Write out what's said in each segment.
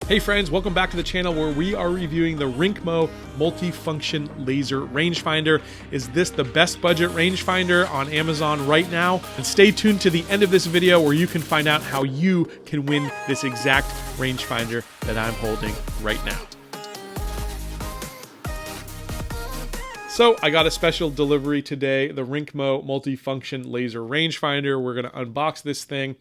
Hey friends, welcome back to the channel where we are reviewing the Rinkmo multifunction laser rangefinder. Is this the best budget rangefinder on Amazon right now? And stay tuned to the end of this video where you can find out how you can win this exact rangefinder that I'm holding right now. So I got a special delivery today, the Rinkmo multifunction laser rangefinder. We're gonna unbox this thing.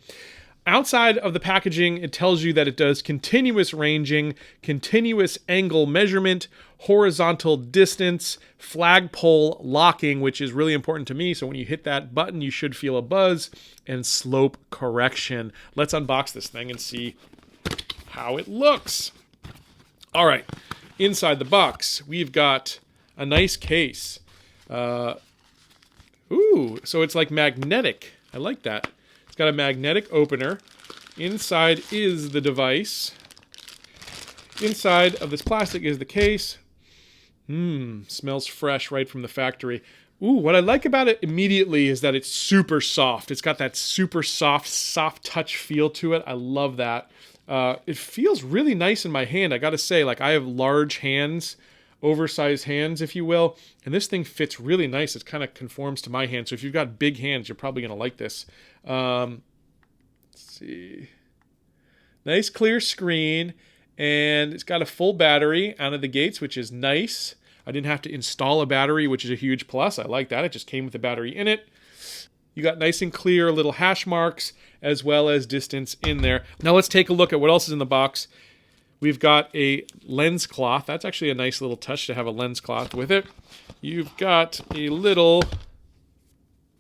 Outside of the packaging, it tells you that it does continuous ranging, continuous angle measurement, horizontal distance, flagpole locking, which is really important to me. So when you hit that button, you should feel a buzz, and slope correction. Let's unbox this thing and see how it looks. All right, inside the box, we've got a nice case. Ooh, so it's like magnetic. I like that. Got a magnetic opener. Inside is the device. Inside of this plastic is the case. Smells fresh right from the factory. Ooh, what I like about it immediately is that it's super soft. It's got that super soft touch feel to it. I love that. It feels really nice in my hand. I gotta say, like, I have large hands, oversized hands, if you will, and this thing fits really nice. It kind of conforms to my hand. So if you've got big hands, you're probably gonna like this. Let's see. Nice clear screen, and it's got a full battery out of the gates, which is nice. I didn't have to install a battery, which is a huge plus. I like that. It just came with the battery in it. You got nice and clear little hash marks as well as distance in there. Now let's take a look at what else is in the box. We've got a lens cloth. That's actually a nice little touch to have a lens cloth with it. You've got a little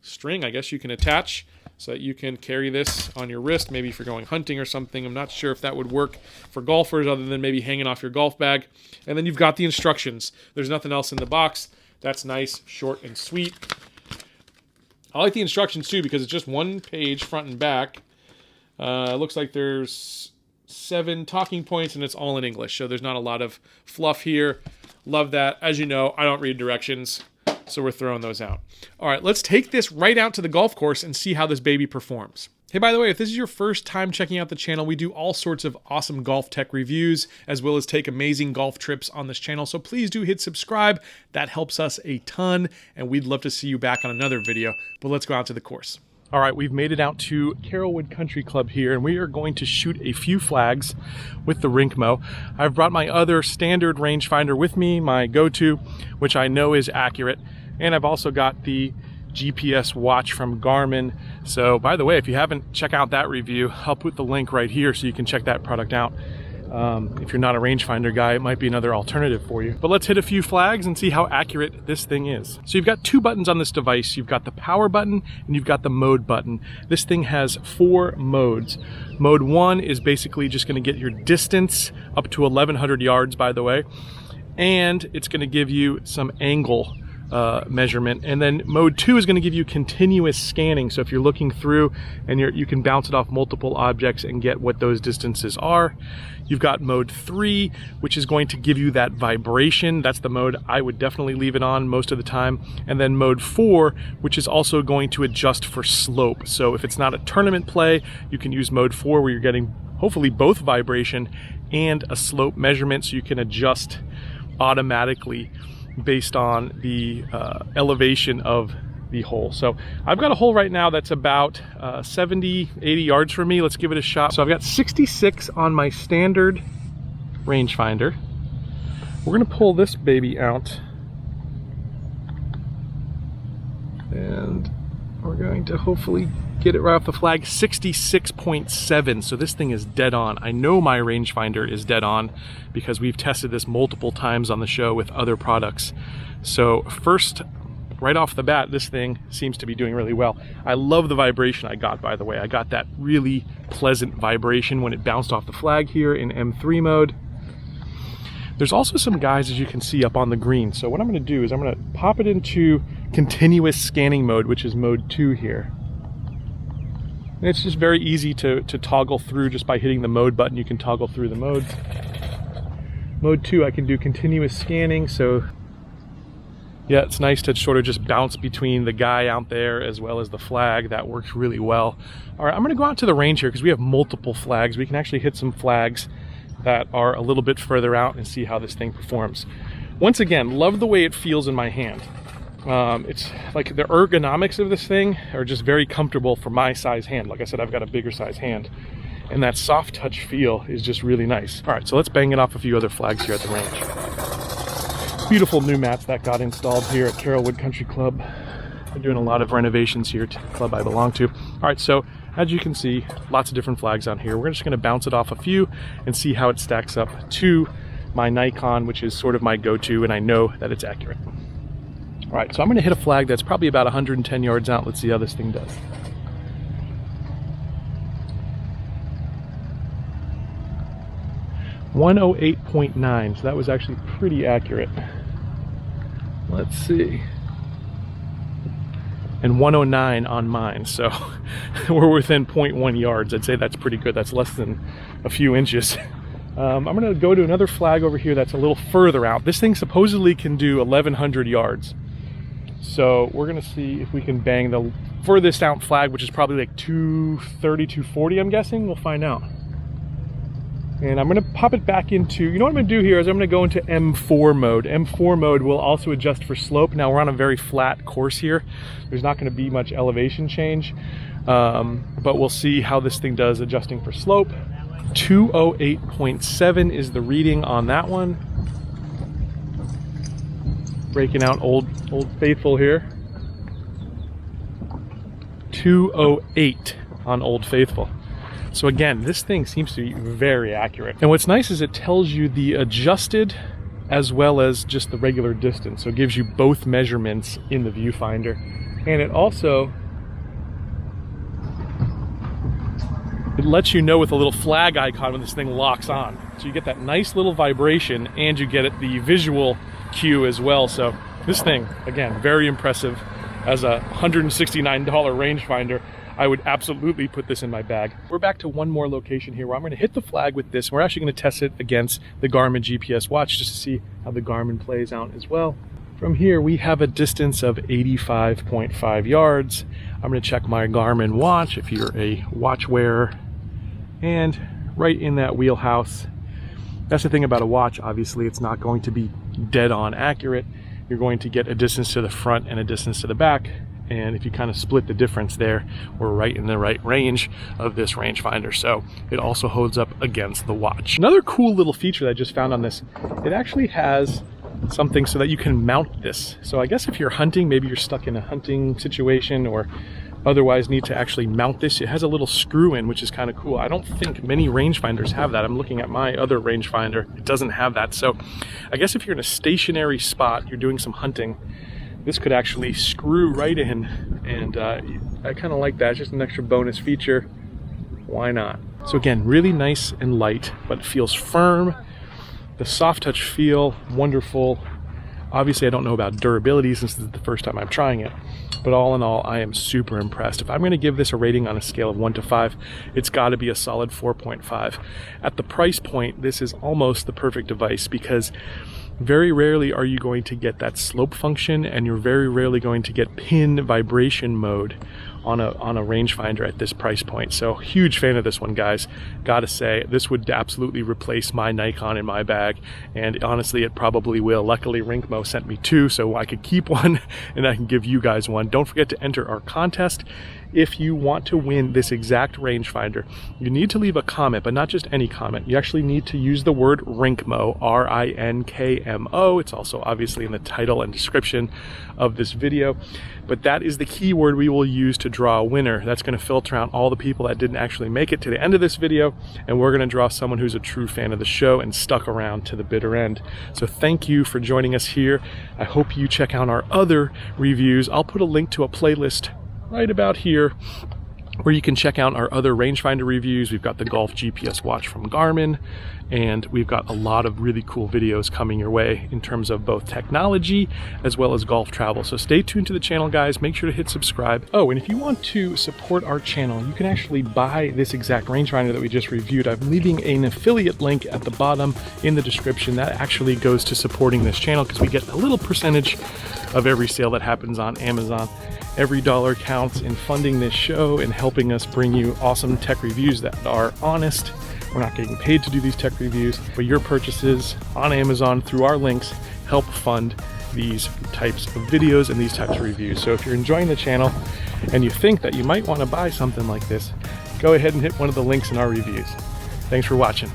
string, I guess you can attach so that you can carry this on your wrist, maybe if you're going hunting or something. I'm not sure if that would work for golfers other than maybe hanging off your golf bag. And then you've got the instructions. There's nothing else in the box. That's nice, short, and sweet. I like the instructions too because it's just one page front and back. It looks like there's 7 talking points and it's all in English, so there's not a lot of fluff here. Love that. As you know, I don't read directions, so we're throwing those out. All right, let's take this right out to the golf course and see how this baby performs. Hey, by the way, if this is your first time checking out the channel, we do all sorts of awesome golf tech reviews, as well as take amazing golf trips on this channel, so please do hit subscribe. That helps us a ton, and we'd love to see you back on another video, but let's go out to the course. All right, we've made it out to Carrollwood Country Club here, and we are going to shoot a few flags with the Rinkmo. I've brought my other standard rangefinder with me, my go-to, which I know is accurate, and I've also got the GPS watch from Garmin. So, by the way, if you haven't checked out that review, I'll put the link right here so you can check that product out. If you're not a rangefinder guy, it might be another alternative for you. But let's hit a few flags and see how accurate this thing is. So you've got 2 buttons on this device. You've got the power button and you've got the mode button. This thing has 4 modes. Mode 1 is basically just going to get your distance up to 1,100 yards, by the way. And it's going to give you some angle measurement, and then mode 2 is going to give you continuous scanning. So if you're looking through and you can bounce it off multiple objects and get what those distances are. You've got mode 3, which is going to give you that vibration. That's the mode I would definitely leave it on most of the time. And then mode 4, which is also going to adjust for slope. So if it's not a tournament play, you can use mode 4 where you're getting hopefully both vibration and a slope measurement, so you can adjust automatically based on the elevation of the hole. So I've got a hole right now that's about 70, 80 yards from me. Let's give it a shot. So I've got 66 on my standard rangefinder. We're gonna pull this baby out and we're going to hopefully get it right off the flag. 66.7, so this thing is dead on. I know my rangefinder is dead on because we've tested this multiple times on the show with other products. So first, right off the bat, this thing seems to be doing really well. I love the vibration I got, by the way. I got that really pleasant vibration when it bounced off the flag here in M3 mode. There's also some guys, as you can see, up on the green. So what I'm gonna do is I'm gonna pop it into continuous scanning mode, which is mode 2 here. And it's just very easy to toggle through just by hitting the mode button. You can toggle through the modes. Mode 2, I can do continuous scanning, so yeah, it's nice to sort of just bounce between the guy out there as well as the flag. That works really well. All right, I'm gonna go out to the range here because we have multiple flags. We can actually hit some flags that are a little bit further out and see how this thing performs. Once again, love the way it feels in my hand. It's like the ergonomics of this thing are just very comfortable for my size hand. Like I said, I've got a bigger size hand, and that soft touch feel is just really nice. All right, so let's bang it off a few other flags here at the range. Beautiful new mats that got installed here at Carrollwood Country Club. They're doing a lot of renovations here to the club I belong to. All right, so as you can see, lots of different flags on here. We're just gonna bounce it off a few and see how it stacks up to my Nikon, which is sort of my go-to, and I know that it's accurate. All right, so I'm gonna hit a flag that's probably about 110 yards out. Let's see how this thing does. .108.9, so that was actually pretty accurate. Let's see. And 109 on mine, so we're within 0.1 yards. I'd say that's pretty good. That's less than a few inches. I'm gonna go to another flag over here that's a little further out. This thing supposedly can do 1,100 yards. So we're gonna see if we can bang the furthest out flag, which is probably like 230, 240, I'm guessing. We'll find out. And I'm gonna pop it back into, you know what I'm gonna do here is I'm gonna go into M4 mode. M4 mode will also adjust for slope. Now we're on a very flat course here. There's not gonna be much elevation change, but we'll see how this thing does adjusting for slope. 208.7 is the reading on that one. Breaking out old faithful here. 208 on Old Faithful. So again, this thing seems to be very accurate. And what's nice is it tells you the adjusted as well as just the regular distance. So it gives you both measurements in the viewfinder. And it also, it lets you know with a little flag icon when this thing locks on. So you get that nice little vibration and you get the visual cue as well. So this thing, again, very impressive. As a $169 rangefinder, I would absolutely put this in my bag. We're back to one more location here where I'm gonna hit the flag with this. We're actually gonna test it against the Garmin GPS watch just to see how the Garmin plays out as well. From here, we have a distance of 85.5 yards. I'm gonna check my Garmin watch if you're a watch wearer. And right in that wheelhouse. That's the thing about a watch, obviously, it's not going to be dead on accurate. You're going to get a distance to the front and a distance to the back. And if you kind of split the difference there, we're right in the right range of this rangefinder. So it also holds up against the watch. Another cool little feature that I just found on this, it actually has something so that you can mount this. So I guess if you're hunting, maybe you're stuck in a hunting situation or otherwise need to actually mount this, it has a little screw in, which is kind of cool. I don't think many rangefinders have that. I'm looking at my other rangefinder, it doesn't have that. So I guess if you're in a stationary spot, you're doing some hunting, this could actually screw right in, and I kind of like that. It's just an extra bonus feature. Why not? So again, really nice and light, but it feels firm. The soft touch feel, wonderful. Obviously, I don't know about durability since this is the first time I'm trying it, but all in all, I am super impressed. If I'm gonna give this a rating on a scale of 1 to 5, it's gotta be a solid 4.5. At the price point, this is almost the perfect device because very rarely are you going to get that slope function, and you're very rarely going to get pin vibration mode on a rangefinder at this price point. So huge fan of this one, guys. Gotta say, this would absolutely replace my Nikon in my bag, and honestly it probably will. Luckily Rinkmo sent me two so I could keep one and I can give you guys one. Don't forget to enter our contest. If you want to win this exact rangefinder, you need to leave a comment, but not just any comment. You actually need to use the word Rinkmo, R-I-N-K-M-O. It's also obviously in the title and description of this video, but that is the keyword we will use to draw a winner. That's going to filter out all the people that didn't actually make it to the end of this video, and we're going to draw someone who's a true fan of the show and stuck around to the bitter end. So thank you for joining us here. I hope you check out our other reviews. I'll put a link to a playlist right about here where you can check out our other rangefinder reviews. We've got the Golf GPS watch from Garmin, and we've got a lot of really cool videos coming your way in terms of both technology as well as golf travel. So stay tuned to the channel, guys. Make sure to hit subscribe. Oh, and if you want to support our channel, you can actually buy this exact rangefinder that we just reviewed. I'm leaving an affiliate link at the bottom in the description. That actually goes to supporting this channel because we get a little percentage of every sale that happens on Amazon. Every dollar counts in funding this show and helping us bring you awesome tech reviews that are honest, We're not getting paid to do these tech reviews, but your purchases on Amazon through our links help fund these types of videos and these types of reviews. So if you're enjoying the channel and you think that you might want to buy something like this, go ahead and hit one of the links in our reviews. Thanks for watching.